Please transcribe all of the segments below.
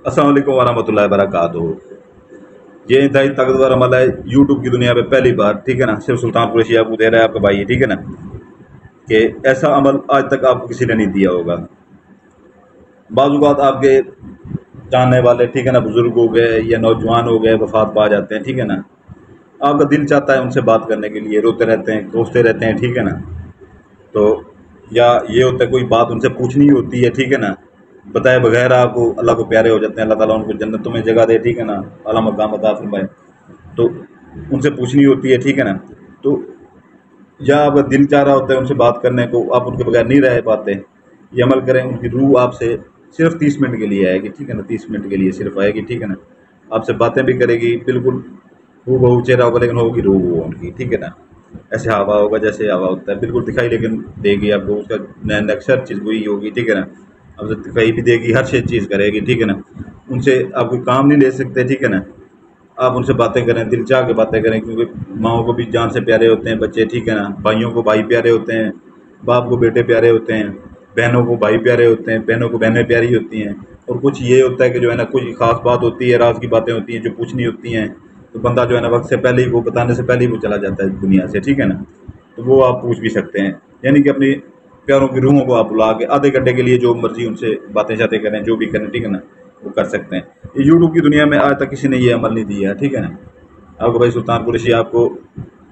अस्सलाम वालेकुम वरहमतुल्लाहि वबरकातुहू। ये इंतहाई ताकतवर अमल है यूट्यूब की दुनिया में पहली बार, ठीक है ना। सिर्फ सुल्तान कुरैशी आपको दे रहा है, आपका भाई है, ठीक है ना। कि ऐसा अमल आज तक आपको किसी ने नहीं दिया होगा। बाज़ आपके जानने वाले, ठीक है ना, बुजुर्ग हो गए या नौजवान हो गए, वफात पा जाते हैं, ठीक है ना। आपका दिल चाहता है उनसे बात करने के लिए, रोते रहते हैं, कोसते रहते हैं, ठीक है ना। तो या ये होता है कोई बात उनसे पूछनी होती है, ठीक है ना। बताए बगैर आप अल्लाह को प्यारे हो जाते हैं, अल्लाह ताला उनको जन्नतों में जगह दे, ठीक है ना, आला मकाम अता फरमाए। तो उनसे पूछनी होती है, ठीक है ना। तो या आपका दिल चाह रहा होता है उनसे बात करने को, आप उनके बगैर नहीं रह पाते, ये अमल करें। उनकी रूह आपसे सिर्फ 30 मिनट के लिए आएगी, ठीक है ना। 30 मिनट के लिए सिर्फ आएगी, ठीक है ना। आपसे बातें भी करेगी, बिल्कुल हू बहू चेहरा होगा, लेकिन होगी रूह वो उनकी, ठीक है ना। ऐसे हवा होगा जैसे हवा होता है, बिल्कुल दिखाई लेकिन देगी आपको, उसका नैन अक्सर चीज़ वही होगी, ठीक है ना। अब दिखाई भी देगी, हर चीज़ करेगी, ठीक है ना। उनसे आप कोई काम नहीं ले सकते, ठीक है ना। आप उनसे बातें करें, दिल चाह के बातें करें, क्योंकि माओं को भी जान से प्यारे होते हैं बच्चे, ठीक है ना। भाइयों को भाई प्यारे होते हैं, बाप को बेटे प्यारे होते हैं, बहनों को भाई प्यारे होते हैं, बहनों को बहनें प्यारी होती हैं। और कुछ ये होता है कि जो है ना, कुछ ख़ास बात होती है, राज की बातें होती हैं जो पूछनी होती हैं, तो बंदा जो है ना वक्त से पहले ही, वो बताने से पहले ही वो चला जाता है दुनिया से, ठीक है ना। तो वो आप पूछ भी सकते हैं, यानी कि अपनी प्यारों की रूहों को आप बुला के आधे घंटे के लिए जो मर्जी उनसे बातें शातें करें, जो भी करें, ठीक है ना, वो कर सकते हैं। ये यूट्यूब की दुनिया में आज तक किसी ने ये अमल नहीं दिया, ठीक है ना। आपको भाई सुल्तान कुरैशी आपको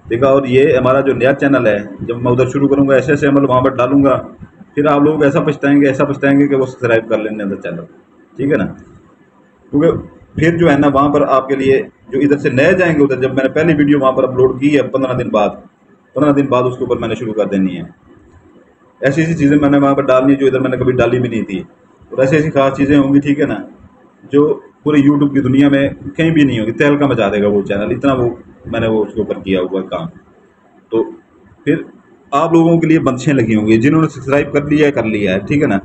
देखा। और ये हमारा जो नया चैनल है, जब मैं उधर शुरू करूँगा ऐसे ऐसे अमल वहाँ पर डालूंगा, फिर आप लोग ऐसा पछताएंगे कि वो सब्सक्राइब कर लेने अंदर चैनल, ठीक है ना। क्योंकि फिर जो है ना, वहाँ पर आपके लिए जो इधर से नए जाएंगे उधर, जब मैंने पहली वीडियो वहाँ पर अपलोड की है 15 दिन बाद उसके ऊपर मैंने शुरू कर देनी है। ऐसी ऐसी चीज़ें मैंने वहाँ पर डालनी है जो इधर मैंने कभी डाली भी नहीं थी। और ऐसी ऐसी खास चीज़ें होंगी, ठीक है ना, जो पूरे यूट्यूब की दुनिया में कहीं भी नहीं होगी। तहलका मचा देगा वो चैनल, इतना वो मैंने वो उसके ऊपर किया हुआ काम। तो फिर आप लोगों के लिए बंदिशें लगी होंगी, जिन्होंने सब्सक्राइब कर लिया है, ठीक है ना।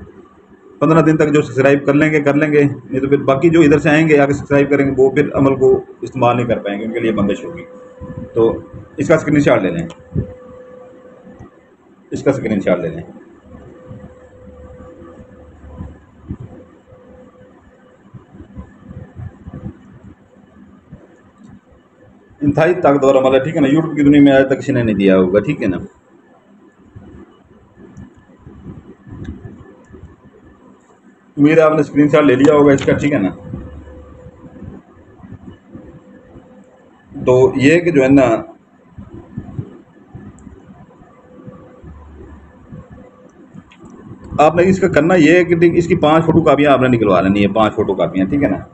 15 दिन तक जो सब्सक्राइब कर लेंगे, नहीं तो फिर बाकी जो इधर से आएंगे आगे सब्सक्राइब करेंगे, वो फिर अमल को इस्तेमाल नहीं कर पाएंगे, उनके लिए बंदिश होगी। तो इसका स्क्रीनशॉट ले लें, इसका स्क्रीनशॉट ले लें। इंतहाई ताकतवर अमल है, ठीक है ना। यूट्यूब की दुनिया में आज तक किसी ने नहीं दिया होगा, ठीक है ना। उम्मीद है आपने स्क्रीनशॉट ले लिया होगा इसका, ठीक है ना। तो ये कि जो है ना, आपने इसका करना ये है कि इसकी 5 फोटो कापियाँ आपने निकलवा लेनी है, 5 फोटो कापियाँ, ठीक है ना।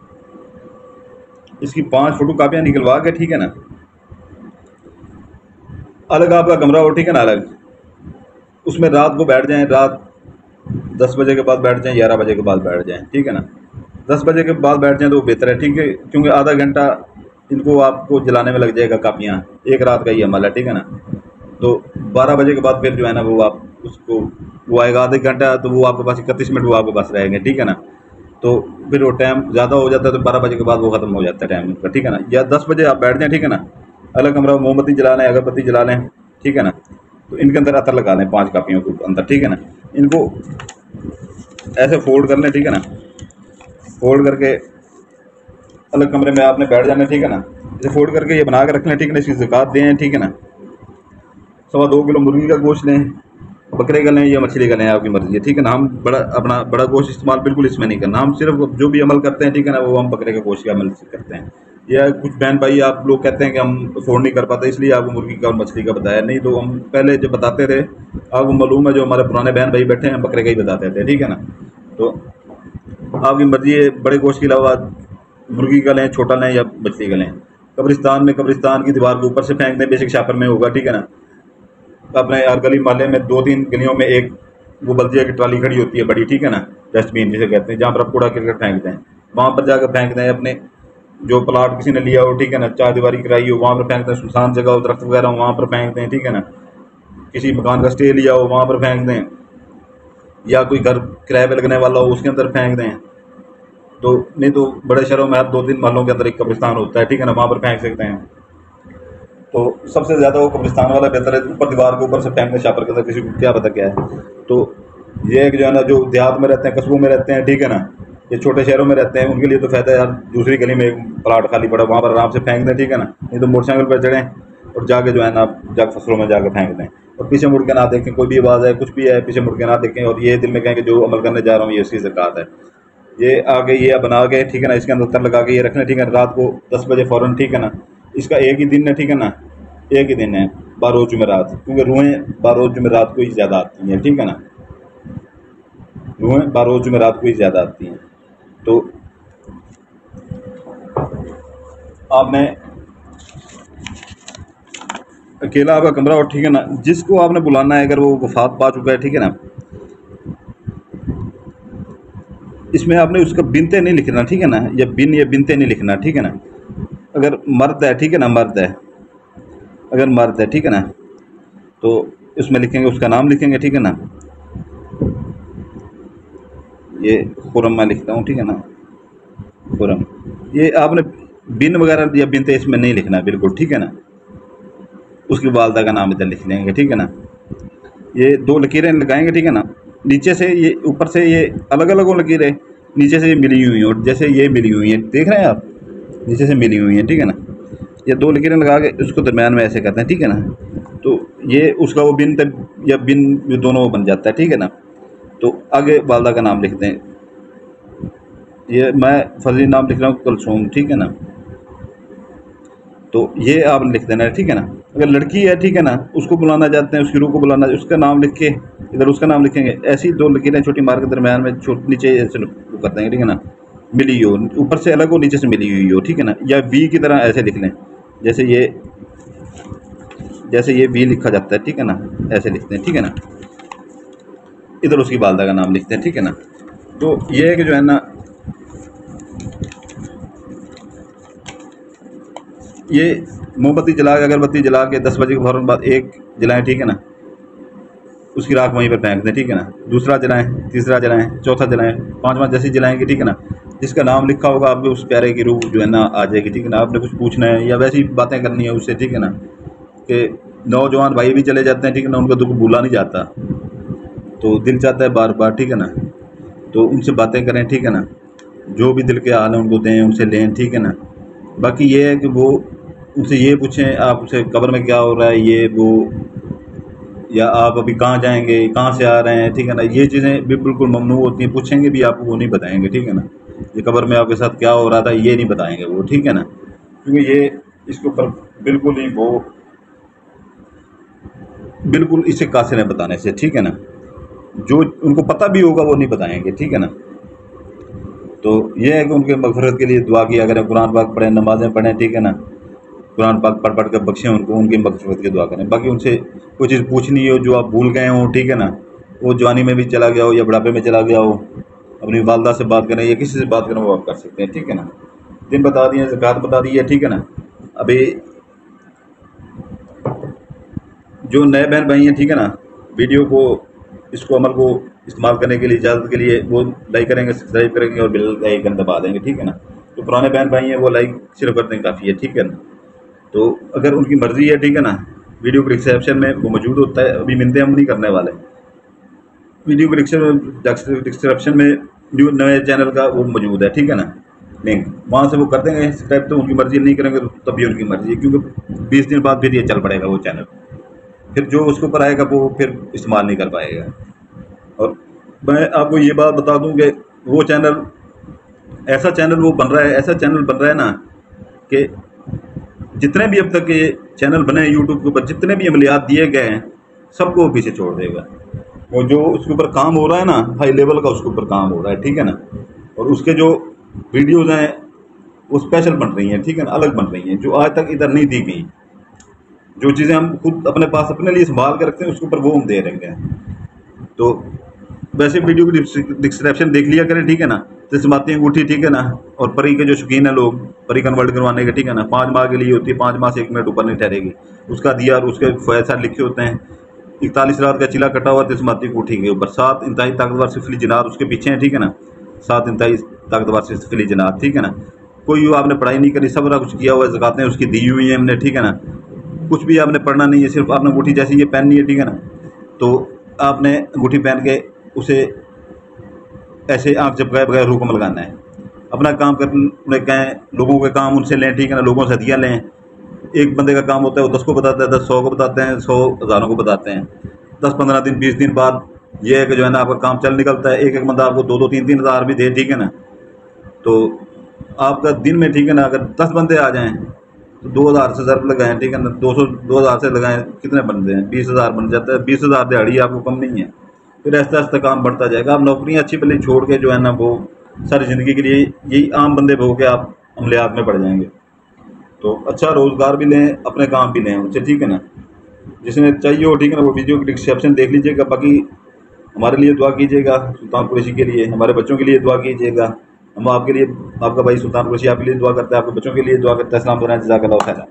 इसकी 5 फोटो कापियाँ निकलवा के, ठीक है ना, अलग आपका कमरा हो, ठीक है ना, अलग उसमें रात को बैठ जाएं। रात 10 बजे के बाद बैठ जाएं, 11 बजे के बाद बैठ जाएं, ठीक है ना। 10 बजे के बाद बैठ जाएं तो वो बेहतर है, ठीक है, क्योंकि आधा घंटा इनको आपको जलाने में लग जाएगा कापियाँ, एक रात का ही अमल है, ठीक है ना। तो 12 बजे के बाद फिर जो है ना, वो आप उसको, वो आएगा आधे घंटा, तो वो आपके पास 31 मिनट वो आपके पास रहेंगे, ठीक है ना। तो फिर वो टाइम ज़्यादा हो जाता है, तो 12 बजे के बाद वो ख़त्म हो जाता है टाइम उनका, ठीक है ना। या 10 बजे आप बैठ जाएँ, ठीक है ना, अलग कमरा, मोमबत्ती जला लें, अगरबत्ती जला लें, ठीक है ना। तो इनके अंदर अतर लगा लें 5 कापियों के अंदर, ठीक है ना। इनको ऐसे फोल्ड कर लें, ठीक है ना। फोल्ड करके अलग कमरे में आपने बैठ जाना, ठीक है ना। इसे फोल्ड करके ये बना के रख लें, ठीक है ना। इसकी ज़कात दें, ठीक है ना। 2.25 किलो मुर्गी का गोश्त लें, बकरे का लें या मछली का लें, आपकी मर्ज़ी है, ठीक है ना। हम बड़ा गोश्त इस्तेमाल बिल्कुल इसमें नहीं करना, हम सिर्फ जो भी अमल करते हैं, ठीक है ना, वो हम बकरे का गोश्त का अमल करते हैं। या कुछ बहन भाई आप लोग कहते हैं कि हम अफोर्ड नहीं कर पाते, इसलिए आपको मुर्गी का और मछली का बताया, नहीं तो हम पहले जब बताते थे, आपको मालूम है, जो हमारे पुराने बहन भाई बैठे हैं, बकरे का ही बताते थे, ठीक है ना। तो आपकी मर्ज़ी है, बड़े गोश्त के अलावा मुर्गी का लें, छोटा लें या मछली का लें। कब्रिस्तान की दीवार के ऊपर से फेंक दें, बेशक शापर में होगा, ठीक है ना। अपने यार गली मोहल्ले में 2-3 गलियों में एक वो बल्दिया की ट्राली खड़ी होती है बड़ी, ठीक है ना, डस्टबिन जिसे कहते हैं, जहाँ पर आप कूड़ा करकट फेंकते हैं, वहाँ पर जाकर फेंक दें। अपने जो प्लाट किसी ने लिया हो, ठीक है ना, 4 दीवारी कराई हो, वहाँ पर फेंक दें। सुनसान जगह हो, दरख्त वगैरह हो, वहाँ पर फेंक दें, ठीक है ना। किसी मकान का स्टे लिया हो, वहाँ पर फेंक दें। या कोई घर किराए पर लगने वाला हो, उसके अंदर फेंक दें। तो नहीं तो बड़े शहरों में हर 2-3 महलों के अंदर एक कब्रिस्तान होता है, ठीक है ना, वहाँ पर फेंक सकते हैं। तो सबसे ज़्यादा वो कब्रिस्तान वाला बेहतर है, ऊपर दीवार के ऊपर से फेंकने, शापर के अंदर, किसी को क्या पता क्या है। तो ये है कि जो है ना, जो देहात में रहते हैं, कस्बों में रहते हैं, ठीक है ना, ये छोटे शहरों में रहते हैं, उनके लिए तो फ़ायदा है यार, दूसरी गली में एक प्लाट खाली पड़ा वहाँ पर आराम से फेंक दें, ठीक है ना। नहीं तो मोटरसाइकिल पर चढ़ें और जाके जो है ना जाके फसलों में जाकर फेंक दें, और पीछे मुड़ के ना देखें, कोई भी आवाज़ है कुछ भी है पीछे मुड़ के ना देखें, और ये दिल में कहें कि जो अमल करने जा रहा हूँ ये उसकी ज़कात है। ये आगे ये बना के, ठीक है ना, इसके अंदर तर लगा के ये रखना, ठीक है, रात को 10 बजे फ़ौरन, ठीक है ना। इसका एक ही दिन है, ठीक है ना, एक ही दिन है, 12 जुमेरात, क्योंकि रूहें 12 जुमेरात को ही ज़्यादा आती हैं, ठीक है ना, रूहें 12 जुमेरात को ही ज़्यादा आती हैं। तो आपने अकेला आपका कमरा हो, ठीक है ना, जिसको आपने बुलाना है अगर वो वफात पा चुका है, ठीक है ना, इसमें आपने उसका बिनते नहीं लिखना, ठीक है ना, या बिन या बिनते नहीं लिखना, ठीक है ना। अगर मर्द है, ठीक है ना, मर्द है, अगर मर्द है, ठीक है ना, तो इसमें लिखेंगे उसका नाम लिखेंगे, ठीक है ना। ये खुरम मैं लिखता हूँ, ठीक है ना, खुरम। ये आपने बिन वगैरह या बिनते इसमें नहीं लिखना बिल्कुल, ठीक है ना। उसकी वालदा का नाम इधर लिख लेंगे, ठीक है ना। ये 2 लकीरें लगाएंगे, ठीक है ना, नीचे से ये ऊपर से ये अलग अलग हो लकीरें, नीचे से ये मिली हुई हैं, और जैसे ये मिली हुई हैं देख रहे हैं आप, नीचे से मिली हुई हैं, ठीक है ना। ये 2 लकीरें लगा के उसको दरम्यान में ऐसे करते हैं, ठीक है ना। तो ये उसका वो बिन या बिन ये दोनों बन जाता है, ठीक है ना। तो आगे वालदा का नाम लिखते हैं, ये मैं फर्जी नाम लिख रहा हूँ कुलसूम, ठीक है ना। तो ये आप लिख देना है, ठीक है ना। अगर लड़की है, ठीक है ना, उसको बुलाना चाहते हैं, उसकी रूह को बुलाना, उसका नाम लिख के इधर उसका नाम लिखेंगे, ऐसी 2 लकीरें छोटी मार के दरम्यान में नीचे ऐसे कर देंगे, ठीक है ना। मिली हो, ऊपर से अलग हो नीचे से मिली हुई हो, ठीक है ना, या वी की तरह ऐसे लिख लें, जैसे ये वी लिखा जाता है, ठीक है ना, ऐसे लिखते हैं, ठीक है ना। इधर उसकी वालदा का नाम लिखते हैं, ठीक है ना। तो ये है कि जो है ना, ये मोमबत्ती जला के, अगरबत्ती जला के 10 बजे के फ़ौरन बाद एक जलाएं, ठीक है ना, उसकी राख वहीं पर फेंक दें, ठीक है ना। दूसरा जलाएं, तीसरा जलाएं, चौथा जलाएं, पांचवा जैसे जलाएंगे, ठीक है ना, जिसका नाम लिखा होगा आपके उस प्यारे की रूह जो है ना आ जाएगी, ठीक है ना। आपने कुछ पूछना है या वैसी बातें करनी है उससे, ठीक है ना, कि नौजवान भाई भी चले जाते हैं, ठीक है ना, उनका दुख भूला नहीं जाता, तो दिल चाहता है बार बार, ठीक है ना, तो उनसे बातें करें, ठीक है ना, जो भी दिल के हाल है उनको दें, उनसे लें, ठीक है ना। बाकी ये है कि वो उनसे ये पूछें आप उसे कब्र में क्या हो रहा है, ये वो, या आप अभी कहाँ जाएंगे, कहाँ से आ रहे हैं, ठीक है ना, ये चीज़ें भी बिल्कुल ममनू होती हैं। पूछेंगे भी आपको, वो नहीं बताएंगे, ठीक है ना। ये कब्र में आपके साथ क्या हो रहा था ये नहीं बताएंगे वो, ठीक है ना, क्योंकि ये इसके ऊपर बिल्कुल ही वो बिल्कुल इसे कासिर है बताने से, ठीक है ना। जो उनको पता भी होगा वो नहीं बताएंगे, ठीक है ना। तो ये है कि उनके मगफरत के लिए दुआ किया करें, कुरान पाक पढ़ें, नमाज़ें पढ़ें, ठीक है ना, कुरान पाक पढ़ पढ़ कर बख्शें उनको, उनकी मगफरत की दुआ करें। बाकी उनसे कोई चीज़ पूछनी हो जो आप भूल गए हों, ठीक है ना, वो जवानी में भी चला गया हो या बुढ़ापे में चला गया हो, अपनी वालदा से बात करें या किसी से बात करें, वो आप कर सकते हैं, ठीक है ना। दिन बता दिए, ज़कात बता दी है, ठीक है ना। अभी जो नए बहन भाई हैं, ठीक है ना, वीडियो को इसको अमल को इस्तेमाल करने के लिए इजाज़त के लिए वो लाइक करेंगे, सब्सक्राइब करेंगे और बेल आइकन दबा देंगे, ठीक है ना। तो पुराने बहन भाई हैं वो लाइक सिर्फ कर दें, काफ़ी है, ठीक है ना। तो अगर उनकी मर्ज़ी है, ठीक है ना, वीडियो के डिस्क्रिप्शन में वो मौजूद होता है, अभी मिलते हम नहीं करने वाले, वीडियो के डिस्क्रिप्शन में न्यू नए चैनल का वो मौजूद है, ठीक है ना, लिंक, वहाँ से वो कर देंगे सब्सक्राइब। तो उनकी मर्ज़ी नहीं करेंगे तो तब भी उनकी मर्ज़ी है, क्योंकि 20 दिन बाद फिर ये चल पड़ेगा वो चैनल, फिर जो उसके ऊपर आएगा वो फिर इस्तेमाल नहीं कर पाएगा। और मैं आपको ये बात बता दूं कि वो चैनल ऐसा चैनल वो बन रहा है, ऐसा चैनल बन रहा है ना कि जितने भी अब तक ये चैनल बने हैं यूट्यूब के ऊपर, जितने भी अमलियात दिए गए हैं, सबको वो पीछे छोड़ देगा। वो जो उसके ऊपर काम हो रहा है ना, हाई लेवल का उसके ऊपर काम हो रहा है, ठीक है ना। और उसके जो वीडियोज़ हैं वो स्पेशल बन रही हैं, ठीक है ना, अलग बन रही हैं, जो आज तक इधर नहीं दी गई। जो चीज़ें हम खुद अपने पास अपने लिए संभाल कर रखते हैं उसके ऊपर वो हम दे रहे हैं। तो वैसे वीडियो की डिस्क्रिप्शन देख लिया करें, ठीक है ना। तिस्माती अंगूठी, ठीक है ना, और परी के जो शौकीन है लोग परी कन्वर्ट करवाने के, ठीक है ना, 5 माह के लिए होती है, 5 माह से 1 मिनट ऊपर नहीं ठहरेगी, उसका दिया और उसके फैसला लिखे होते हैं। 41 रात का चिला कटा हुआ तिस्माती अंगूठी के ऊपर, 7 इंतहाई ताकतवर सिफली जनात उसके पीछे हैं, ठीक है ना, 7 इंतहाई ताकतवर सिफली जनात, ठीक है ना। कोई आपने पढ़ाई नहीं करी, सब कुछ किया हुआ है, ज़कातें उसकी दी हुई हैं हमने, ठीक है ना। कुछ भी आपने पढ़ना नहीं है, सिर्फ आपने अंगूठी जैसी ये पहननी है, ठीक है ना। तो आपने अंगूठी पहन के उसे ऐसे आँख झपकाए बगैर हुक्म लगाना है। अपना काम करने कहें, लोगों के काम उनसे लें, ठीक है ना, लोगों से हदिया लें। एक बंदे का काम होता है वो 10 को बताता है, 10 100 को बताते हैं, 100 हज़ारों को बताते हैं। 10-15 दिन 20 दिन बाद ये है कि जो है ना आपका काम चल निकलता है। एक बंदा आपको 2-2 3-3 हज़ार भी दे, ठीक है ना, तो आपका दिन में, ठीक है ना, अगर 10 बंदे आ जाएँ तो 2000 से ज़रूर लगाएं, ठीक है ना, 2000 से लगाएं, कितने बनते हैं, 20,000 बन जाता है। 20,000 दिहाड़ी आपको कम नहीं है। फिर आहिस्ता आहिस्ता काम बढ़ता जाएगा। आप नौकरियाँ अच्छी भली छोड़ के जो है ना वो सारी ज़िंदगी के लिए यही आम बंदे हो के आप अमलियात में पड़ जाएंगे। तो अच्छा रोज़गार भी लें, अपने काम भी लें उनसे, ठीक है ना। जिसने चाहिए हो, ठीक है ना, वो वीडियो की डिस्क्रिप्शन देख लीजिएगा। बाकी हमारे लिए दुआ कीजिएगा, सुल्तान कुरैशी के लिए, हमारे बच्चों के लिए दुआ कीजिएगा। हम आपके लिए, आपका भाई सुल्तान कुरैशी आपके लिए दुआ करता है, आपके बच्चों के लिए दुआ करता है। अस्सलाम वालेकुम, जज़ाकल्लाहु खैर।